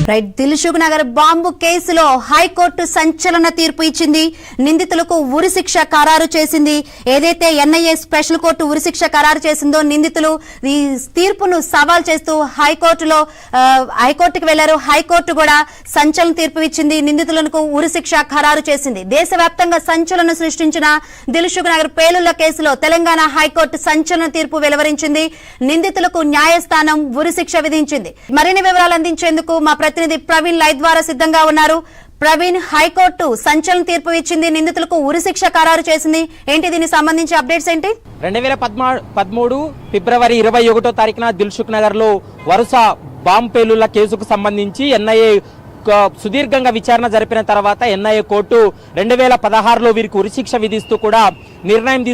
Right, Dilsukh Nagar bomb కేసులో high court సంచలన తీర్పు ఇచ్చింది. నిందితులకు ఉరిశిక్ష ఖరారు చేసింది. ఏదైతే ఎన్ఐఏ స్పెషల్ కోర్టు ఉరిశిక్ష ఖరారు చేసిందో నిందితులు ఈ తీర్పును సవాల్ చేస్తూ హైకోర్టుకు వెళ్లారు. హైకోర్టు కూడా సంచలన తీర్పు ఇచ్చింది. నిందితులకు ఉరిశిక్ష ఖరారు చేసింది. దేశవ్యాప్తంగా సంచలనం సృష్టించిన దిల్సుఖ్ నగర్ పేలుళ్ల కేసులో తెలంగాణ హైకోర్టు సంచలన తీర్పు వెలువరించింది. నిందితులకు న్యాయస్థానం ఉరిశిక్ష విధించింది. మరిన్ని వివరాలు అందించేందుకు మా ప్రతినిధి ప్రవీణ్ లైవ్ ద్వారా సిద్ధంగా ఉన్నారు. ప్రవీణ్, హైకోర్టు సంచలన తీర్పు ఇచ్చింది, నిందితులకు ఉరిశిక్ష ఖరారు చేసింది. ఏంటి దీనికి సంబంధించి అప్డేట్స్ ఏంటి? 2013 ఫిబ్రవరి 21వ తారీఖున దిల్సుఖ్ నగర్ లో వరుస బాంబు పేలుళ్ల కేసుకు సంబంధించి ఎన్ఐఏ సుదీర్ఘంగా విచారణ జరిపిన తర్వాత ఎన్ఐఏ కోర్టు 2016లో వీరికి ఉరిశిక్ష విధిస్తూ కూడా నిర్ణయం